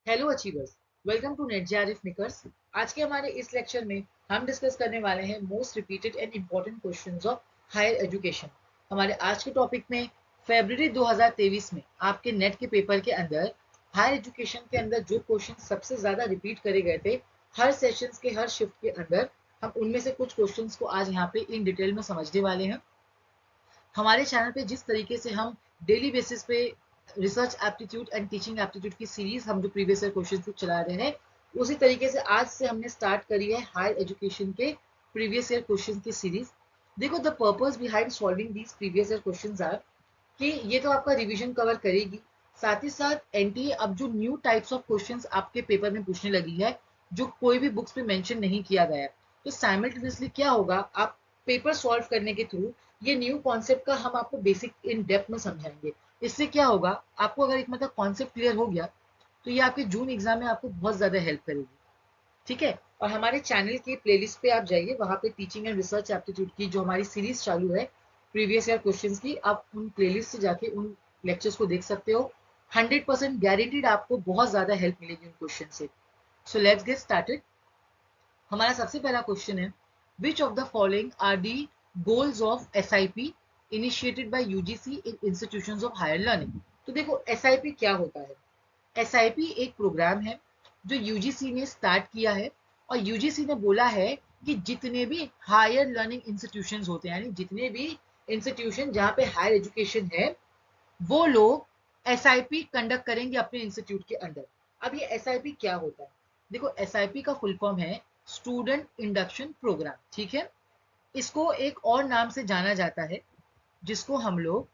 Hello achievers, welcome to NET JRF makers. आज के हमारे इस लेक्चर में हम डिस्कस करने वाले हैं most repeated and important questions of higher education. हमारे आज के टॉपिक में फरवरी 2023 में आपके नेट के पेपर के अंदर हायर एजुकेशन के अंदर जो क्वेश्चन सबसे ज्यादा रिपीट करे गए थे हर सेशंस के हर शिफ्ट के अंदर, हम उनमें से कुछ क्वेश्चंस को आज यहाँ पे इन डिटेल में समझने वाले हैं। हमारे चैनल पे जिस तरीके से हम डेली बेसिस पे research aptitude and teaching aptitude की सीरीज हम जो प्रीवियस ईयर क्वेश्चन को चला रहे हैं, उसी तरीके से आज से हमने स्टार्ट करी है हायर एजुकेशन के प्रीवियस ईयर क्वेश्चन की सीरीज। देखो, the purpose behind solving these previous year questions are कि ये तो आपका रिवीजन कवर करेगी, साथ ही साथ एनटीए अब जो न्यू टाइप्स ऑफ क्वेश्चंस आपके पेपर में पूछने लगी है जो कोई भी बुक्स में मेंशन नहीं किया गया है, तो साइमल्टेनियसली क्या होगा, आप पेपर सॉल्व करने के थ्रू ये न्यू कॉन्सेप्ट का हम आपको बेसिक इन डेप्थ में समझाएंगे। इससे क्या होगा, आपको अगर एक मतलब कॉन्सेप्ट क्लियर हो गया तो ये आपके जून एग्जाम में आपको बहुत ज्यादा हेल्प करेगी। ठीक है, और हमारे चैनल की प्लेलिस्ट पे आप जाइए, वहां पे टीचिंग एंड रिसर्च एप्टीट्यूड की जो हमारी सीरीज चालू है प्रीवियस ईयर क्वेश्चंस की, आप उन प्लेलिस्ट से जाके उन लेक्चर्स को देख सकते हो। 100% गारंटीड आपको बहुत ज्यादा हेल्प मिलेगी उन क्वेश्चन से। So let's get started. हमारा सबसे पहला क्वेश्चन है, which of the following are the goals of SIP initiated by UGC in institutions of higher learning. तो देखो, एसआईपी क्या होता है। एसआईपी एक प्रोग्राम है जो यूजीसी ने स्टार्ट किया है, और यूजीसी ने बोला है कि जितने भी हायर लर्निंग इंस्टीट्यूशंस होते हैं, यानी जितने भी इंस्टीट्यूशन जहां पे हायर एजुकेशन है, वो लोग एसआईपी कंडक्ट करेंगे अपने इंस्टीट्यूट के अंदर। अब ये एसआईपी क्या होता है, देखो एसआईपी का फुल फॉर्म है स्टूडेंट इंडक्शन प्रोग्राम। ठीक है, इसको एक और नाम से जाना जाता है जिसको हम लोग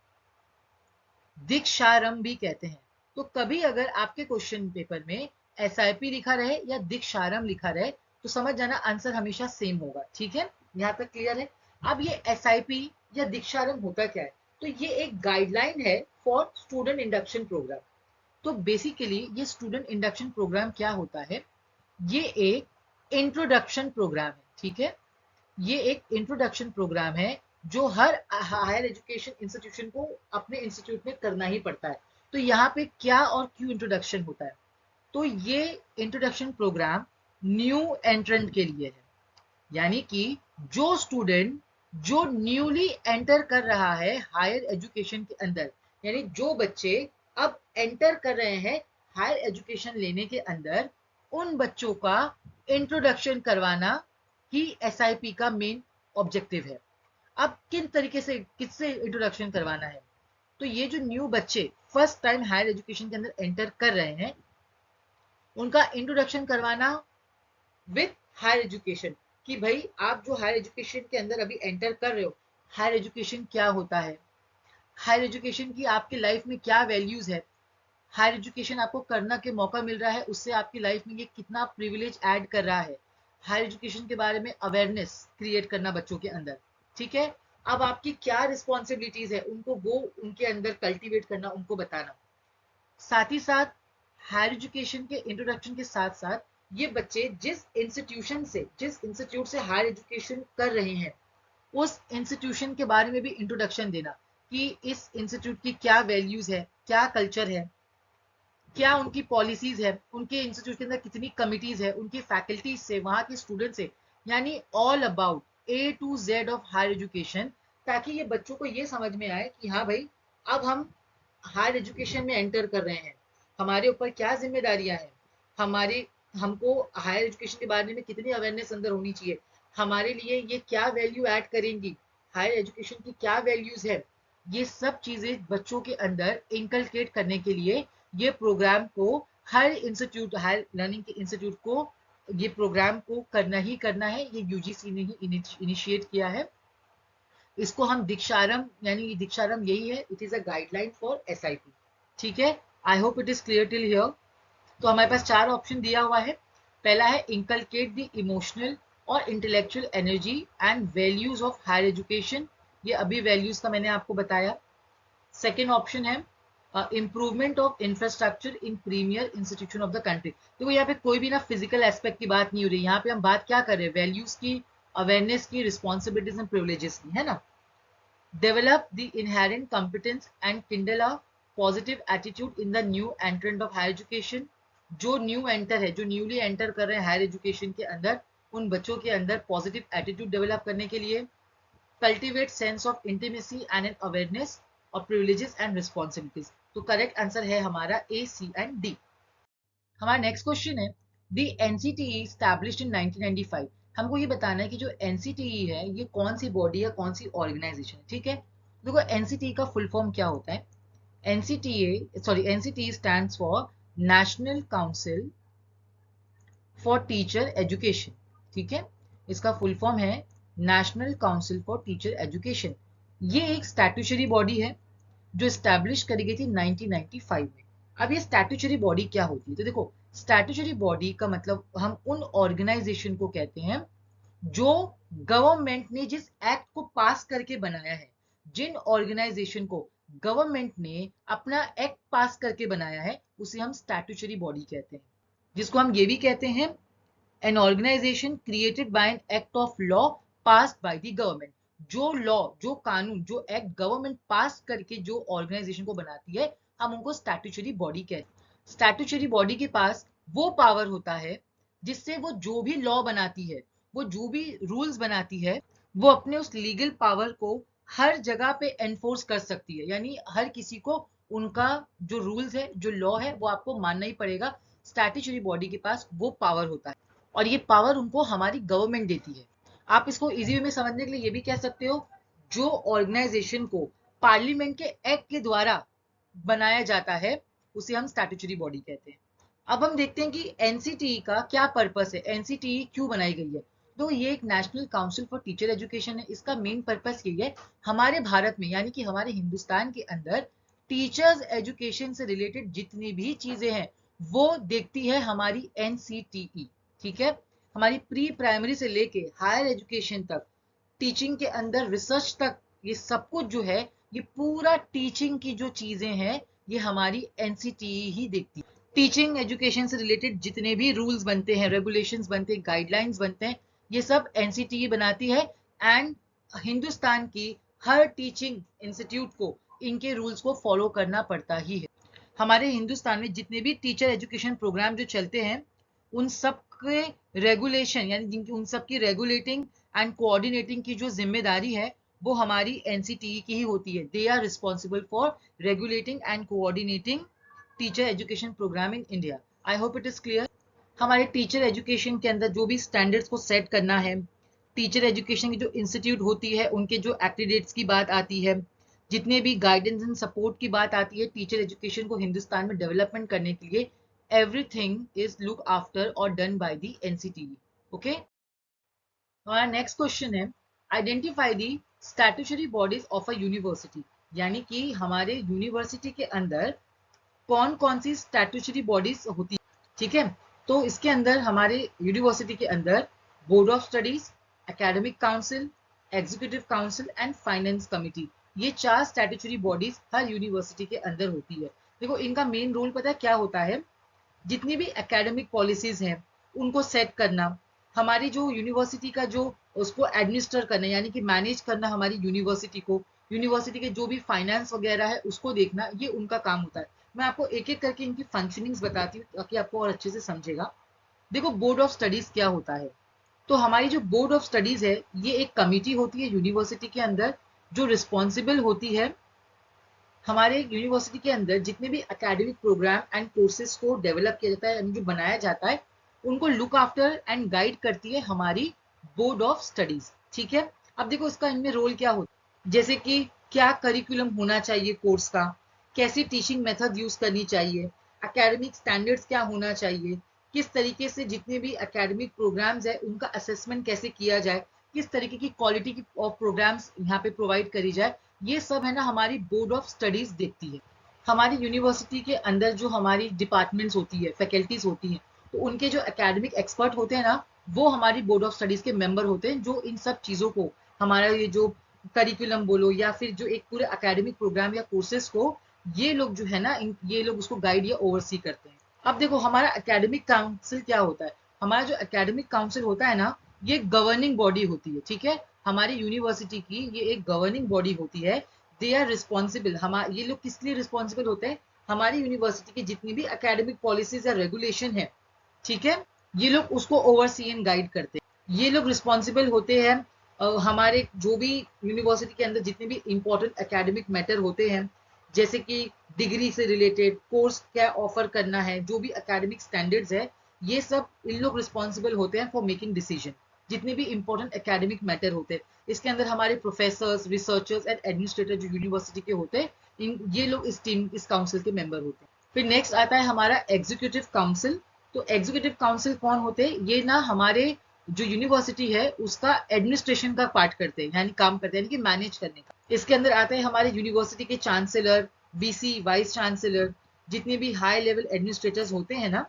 दीक्षारंभ भी कहते हैं। तो कभी अगर आपके क्वेश्चन पेपर में एसआईपी लिखा रहे या दीक्षारंभ लिखा रहे, तो समझ जाना आंसर हमेशा सेम होगा। ठीक है, यहां तक क्लियर है। अब ये एसआईपी या दीक्षारंभ होता क्या है, तो ये एक गाइडलाइन है फॉर स्टूडेंट इंडक्शन प्रोग्राम। तो बेसिकली ये स्टूडेंट इंडक्शन प्रोग्राम क्या होता है, ये एक इंट्रोडक्शन प्रोग्राम है। ठीक है, ये एक इंट्रोडक्शन प्रोग्राम है जो हर हायर एजुकेशन इंस्टीट्यूशन को अपने इंस्टीट्यूट में करना ही पड़ता है। तो यहाँ पे क्या और क्यों इंट्रोडक्शन होता है, तो ये इंट्रोडक्शन प्रोग्राम न्यू एंट्रेंट के लिए है, यानी कि जो स्टूडेंट जो न्यूली एंटर कर रहा है हायर एजुकेशन के अंदर, यानी जो बच्चे अब एंटर कर रहे हैं हायर एजुकेशन लेने के अंदर, उन बच्चों का इंट्रोडक्शन करवाना ही एसआईपी का मेन ऑब्जेक्टिव है। अब किन तरीके से किससे इंट्रोडक्शन करवाना है, तो ये जो न्यू बच्चे फर्स्ट टाइम हायर एजुकेशन के अंदर एंटर कर रहे हैं, उनका इंट्रोडक्शन करवाना विथ हायर एजुकेशन, कि भाई आप जो हायर एजुकेशन के अंदर अभी एंटर कर रहे हो, हायर एजुकेशन क्या होता है, हायर एजुकेशन की आपकी लाइफ में क्या वैल्यूज है, हायर एजुकेशन आपको करना के मौका मिल रहा है, उससे आपकी लाइफ में ये कितना प्रिविलेज ऐड कर रहा है, हायर एजुकेशन के बारे में अवेयरनेस क्रिएट करना बच्चों के अंदर। ठीक है, अब आपकी क्या रिस्पॉन्सिबिलिटीज है, उनको वो उनके अंदर कल्टीवेट करना, उनको बताना। साथ ही साथ हायर एजुकेशन के इंट्रोडक्शन के साथ साथ ये बच्चे जिस इंस्टीट्यूट से हायर एजुकेशन कर रहे हैं, उस इंस्टीट्यूशन के बारे में भी इंट्रोडक्शन देना, कि इस इंस्टीट्यूट की क्या वैल्यूज है, क्या कल्चर है, क्या उनकी पॉलिसीज है, उनके इंस्टीट्यूट के अंदर कितनी कमिटीज है, उनकी फैकल्टीज से, वहां के स्टूडेंट से, यानी all about A to Z of higher education, ताकि ये बच्चों को ये समझ में आए कि हाँ भाई, अब हम हायर एजुकेशन में एंटर कर रहे हैं, हमारे ऊपर क्या जिम्मेदारियां हैं, हमारे हमको हायर एजुकेशन के बारे में कितनी अवेयरनेस अंदर होनी चाहिए, हमारे लिए ये क्या वैल्यू ऐड करेंगी, हायर एजुकेशन की क्या वैल्यूज है, ये सब चीजें बच्चों के अंदर इंकलकेट करने के लिए ये प्रोग्राम को हर इंस्टीट्यूट, हायर लर्निंग के इंस्टीट्यूट को ये प्रोग्राम को करना ही करना है। ये यूजीसी ने ही इनिशिएट किया है। इसको हम दीक्षारम, यानी दीक्षारम यही है, it is a guideline for SIP. ठीक है, आई hope it is clear till here. तो हमारे पास चार ऑप्शन दिया हुआ है। पहला है इंकलकेट द इमोशनल और intellectual energy and values of higher education, ये अभी वैल्यूज का मैंने आपको बताया। सेकेंड ऑप्शन है improvement of infrastructure in premier institution of the country. देखो यहाँ पे कोई भी ना फिजिकल एस्पेक्ट की बात नहीं हो रही, यहाँ पे हम बात क्या कर रहे हैं, वैल्यूज की, अवेयरनेस की, रिस्पॉन्सिबिलिटीज एंड प्रिविलेजेस की, है ना। Develop the inherent competence and kindle a positive attitude in the new entrant of higher education. जो न्यू एंटर है, जो न्यूली एंटर कर रहे हैं हायर एजुकेशन के अंदर, उन बच्चों के अंदर पॉजिटिव एटीट्यूड डेवलप करने के लिए, cultivate sense of intimacy and an awareness of privileges and responsibilities. तो करेक्ट आंसर है हमारा ए, सी एंड डी। हमारा नेक्स्ट क्वेश्चन है द एनसीटीई स्टैब्लिश्ड इन 1995। हमको ये बताना है कि जो एनसीटीई है ये कौन सी बॉडी है, कौन सी ऑर्गेनाइजेशन है। ठीक है, देखो एनसीटीई का फुल फॉर्म क्या होता है। NCTE stands for national council for teacher education. ठीक है, इसका फुल फॉर्म है national council for teacher education. ये एक स्टैट्यूटरी बॉडी है जो स्टैब्लिश करी गई थी 1995 में। अब ये स्टैट्यूटरी बॉडी क्या होती है, तो देखो स्टैट्यूटरी बॉडी का मतलब हम उन ऑर्गेनाइजेशन को कहते हैं जो गवर्नमेंट ने जिस एक्ट को पास करके बनाया है। जिन ऑर्गेनाइजेशन को गवर्नमेंट ने अपना एक्ट पास करके बनाया है उसे हम स्टैट्यूटरी बॉडी कहते हैं, जिसको हम ये भी कहते हैं an organisation created by an act of law passed by the government. जो लॉ, जो कानून, जो एक्ट गवर्नमेंट पास करके जो ऑर्गेनाइजेशन को बनाती है हम उनको स्टैट्यूटरी बॉडी कहते हैं। स्टैट्यूटरी बॉडी के पास वो पावर होता है जिससे वो जो भी लॉ बनाती है, वो जो भी रूल्स बनाती है, वो अपने उस लीगल पावर को हर जगह पे एनफोर्स कर सकती है। यानी हर किसी को उनका जो रूल्स है, जो लॉ है, वो आपको मानना ही पड़ेगा। स्टैट्यूटरी बॉडी के पास वो पावर होता है और ये पावर उनको हमारी गवर्नमेंट देती है। आप इसको इजी वे में समझने के लिए ये भी कह सकते हो, जो ऑर्गेनाइजेशन को पार्लियामेंट के एक्ट के द्वारा बनाया जाता है उसे हम स्टैट्यूटरी बॉडी कहते हैं। अब हम देखते हैं कि एनसीटीई का क्या पर्पस है, एनसीटीई क्यों बनाई गई है। तो ये एक national council for teacher education है। इसका मेन पर्पस यही है, हमारे भारत में यानी कि हमारे हिंदुस्तान के अंदर टीचर्स एजुकेशन से रिलेटेड जितनी भी चीजें हैं वो देखती है हमारी एनसीटीई। ठीक है, हमारी प्री प्राइमरी से लेके हायर एजुकेशन तक, टीचिंग के अंदर रिसर्च तक, ये सब कुछ जो है, ये पूरा टीचिंग की जो चीजें हैं ये हमारी एनसीटीई ही देखती है। टीचिंग एजुकेशन से रिलेटेड जितने भी रूल्स बनते हैं, रेगुलेशंस बनते हैं, गाइडलाइंस बनते हैं, ये सब एनसीटीई बनाती है। एंड हिंदुस्तान की हर टीचिंग इंस्टीट्यूट को इनके रूल्स को फॉलो करना पड़ता ही है। हमारे हिंदुस्तान में जितने भी टीचर एजुकेशन प्रोग्राम जो चलते हैं उन सब के रेगुलेशन यानी जिनकी उन सब की रेगुलेटिंग एंड कोऑर्डिनेटिंग की जो जिम्मेदारी है वो हमारी एनसीटीई की ही होती है। They are responsible for regulating and coordinating teacher education programme in India. I hope it is clear. हमारे टीचर एजुकेशन के अंदर जो भी स्टैंडर्ड्स को सेट करना है, टीचर एजुकेशन की जो इंस्टीट्यूट होती है उनके जो एक्रीडेट्स की बात आती है, जितने भी गाइडेंस एंड सपोर्ट की बात आती है टीचर एजुकेशन को हिंदुस्तान में डेवलपमेंट करने के लिए, everything is looked after or done by the NCTE. Okay. हमारा नेक्स्ट क्वेश्चन है identify the statutory bodies of a university. यानी कि हमारे यूनिवर्सिटी के अंदर कौन कौन सी स्टैट्यूटरी बॉडीज होती है। ठीक है, तो इसके अंदर हमारे यूनिवर्सिटी के अंदर board of studies, academic council, executive council and finance committee, ये 4 स्टैट्यूटरी बॉडीज हर यूनिवर्सिटी के अंदर होती है। देखो इनका मेन रोल पता है क्या होता है, जितनी भी एकेडमिक पॉलिसीज हैं उनको सेट करना, हमारी जो यूनिवर्सिटी का जो उसको एडमिनिस्टर करना यानी कि मैनेज करना हमारी यूनिवर्सिटी को, यूनिवर्सिटी के जो भी फाइनेंस वगैरह है उसको देखना, ये उनका काम होता है। मैं आपको एक एक करके इनकी फंक्शनिंग्स बताती हूँ ताकि आपको और अच्छे से समझेगा। देखो बोर्ड ऑफ स्टडीज क्या होता है, तो हमारी जो बोर्ड ऑफ स्टडीज है ये एक कमिटी होती है यूनिवर्सिटी के अंदर जो रिस्पॉन्सिबल होती है हमारे यूनिवर्सिटी के अंदर जितने भी एकेडमिक प्रोग्राम एंड कोर्सेज को डेवलप किया जाता है यानी जो बनाया जाता है उनको लुक आफ्टर एंड गाइड करती है हमारी बोर्ड ऑफ स्टडीज। ठीक है, अब देखो इसका इनमें रोल क्या होता है, जैसे कि क्या करिकुलम होना चाहिए कोर्स का, कैसी टीचिंग मेथड यूज करनी चाहिए, एकेडमिक स्टैंडर्ड्स क्या होना चाहिए, किस तरीके से जितने भी एकेडमिक प्रोग्राम्स है उनका असेसमेंट कैसे किया जाए, किस तरीके की क्वालिटी की प्रोग्राम्स यहाँ पे प्रोवाइड करी जाए, ये सब है ना हमारी बोर्ड ऑफ स्टडीज देखती है। हमारी यूनिवर्सिटी के अंदर जो हमारी डिपार्टमेंट्स होती है, फैकल्टीज होती हैं, तो उनके जो एकेडमिक एक्सपर्ट होते हैं ना वो हमारी बोर्ड ऑफ स्टडीज के मेंबर होते हैं, जो इन सब चीज़ों को, हमारा ये जो करिकुलम बोलो या फिर जो एक पूरे एकेडमिक प्रोग्राम या कोर्सेज को, ये लोग जो है ना ये लोग उसको गाइड या ओवरसी करते हैं। अब देखो हमारा एकेडमिक काउंसिल क्या होता है, हमारा जो एकेडमिक काउंसिल होता है ना ये गवर्निंग बॉडी होती है। ठीक है, हमारी यूनिवर्सिटी की ये एक गवर्निंग बॉडी होती है। दे आर रिस्पॉन्सिबल, हम ये लोग किस लिए रिस्पॉन्सिबल होते हैं, हमारी यूनिवर्सिटी की जितनी भी एकेडमिक पॉलिसीज या रेगुलेशन है, ठीक है, ये लोग उसको ओवरसी एंड गाइड करते हैं। ये लोग रिस्पॉन्सिबल होते हैं हमारे जो भी यूनिवर्सिटी के अंदर जितने भी इंपॉर्टेंट एकेडमिक मैटर होते हैं, जैसे कि डिग्री से रिलेटेड कोर्स क्या ऑफर करना है, जो भी एकेडमिक स्टैंडर्ड्स है, ये सब इन लोग रिस्पॉन्सिबल होते हैं फॉर मेकिंग डिसीजन। जितने भी इंपॉर्टेंट एकेडमिक मैटर होते हैं, इसके अंदर हमारे प्रोफेसर्स, रिसर्चर्स एंड एडमिनिस्ट्रेटर जो यूनिवर्सिटी के होते हैं, ये लोग इस टीम, इस काउंसिल के मेंबर होते हैं। फिर नेक्स्ट आता है हमारा एग्जीक्यूटिव काउंसिल। तो एग्जीक्यूटिव काउंसिल कौन होते हैं? ये ना हमारे जो यूनिवर्सिटी है उसका एडमिनिस्ट्रेशन का पार्ट करते हैं, यानी काम करते हैं, यानी कि मैनेज करने का। इसके अंदर आते हैं हमारे यूनिवर्सिटी के चांसलर, वीसी, वाइस चांसलर, जितने भी हाई लेवल एडमिनिस्ट्रेटर्स होते हैं ना,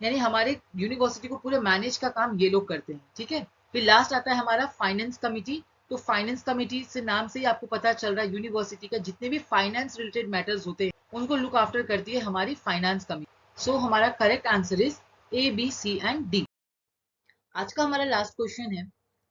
यानी हमारे यूनिवर्सिटी को पूरे मैनेज का काम ये लोग करते हैं, ठीक है। फिर लास्ट आता है हमारा फाइनेंस कमिटी। तो फाइनेंस कमिटी से नाम से ही आपको पता चल रहा है, यूनिवर्सिटी का जितने भी फाइनेंस रिलेटेड मैटर्स होते हैं उनको लुक आफ्टर करती है हमारी फाइनेंस कमिटी। सो हमारा correct answer is A, B, C and D. आज का हमारा लास्ट क्वेश्चन है,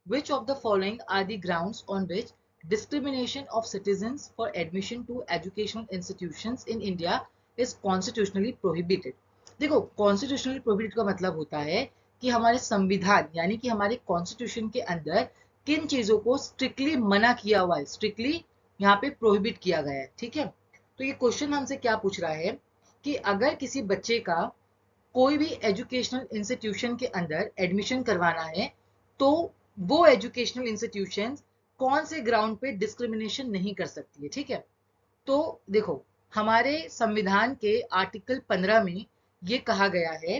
which of the following are the grounds on which discrimination of citizens for admission to educational institutions in India is constitutionally prohibited. देखो, constitutionally prohibited का मतलब होता है कि हमारे संविधान यानी कि हमारे कॉन्स्टिट्यूशन के अंदर किन चीजों को स्ट्रिक्टली मना किया हुआ है, स्ट्रिक्टली यहाँ पे प्रोहिबिट किया गया है, ठीक है। तो ये क्वेश्चन हमसे क्या पूछ रहा है कि अगर किसी बच्चे का कोई भी एजुकेशनल इंस्टीट्यूशन के अंदर एडमिशन करवाना है, तो वो एजुकेशनल इंस्टीट्यूशन कौन से ग्राउंड पे डिस्क्रिमिनेशन नहीं कर सकती है, ठीक है। तो देखो, हमारे संविधान के आर्टिकल 15 में ये कहा गया है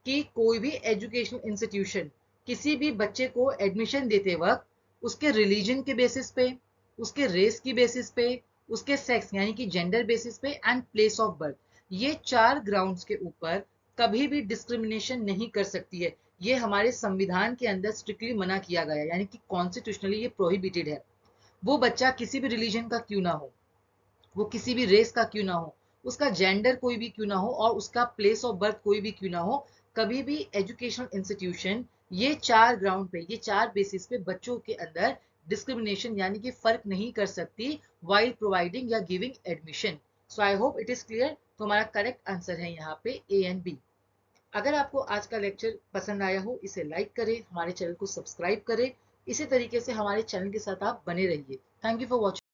कि कोई भी एजुकेशनल इंस्टीट्यूशन किसी भी बच्चे को एडमिशन देते वक्त उसके रिलीजन के बेसिस पे, उसके रेस की बेसिस पे, उसके सेक्स यानी कि जेंडर बेसिस पे एंड प्लेस ऑफ बर्थ, ये 4 ग्राउंड्स के ऊपर कभी भी डिस्क्रिमिनेशन नहीं कर सकती है। ये हमारे संविधान के अंदर स्ट्रिक्टली मना किया गया है, यानी कि कॉन्स्टिट्यूशनली ये प्रोहिबिटेड है। वो बच्चा किसी भी रिलीजन का क्यों ना हो, वो किसी भी रेस का क्यों ना हो, उसका जेंडर कोई भी क्यों ना हो और उसका प्लेस ऑफ बर्थ कोई भी क्यों ना हो, कभी भी एजुकेशनल इंस्टीट्यूशन ये 4 ग्राउंड पे, ये 4 बेसिस पे बच्चों के अंदर डिस्क्रिमिनेशन यानी कि फर्क नहीं कर सकती वाइल प्रोवाइडिंग या giving admission. So I hope it is clear. तो हमारा करेक्ट आंसर है यहाँ पे ए एंड बी। अगर आपको आज का लेक्चर पसंद आया हो, इसे लाइक करें, हमारे चैनल को सब्सक्राइब करें। इसी तरीके से हमारे चैनल के साथ आप बने रहिए। Thank you for watching.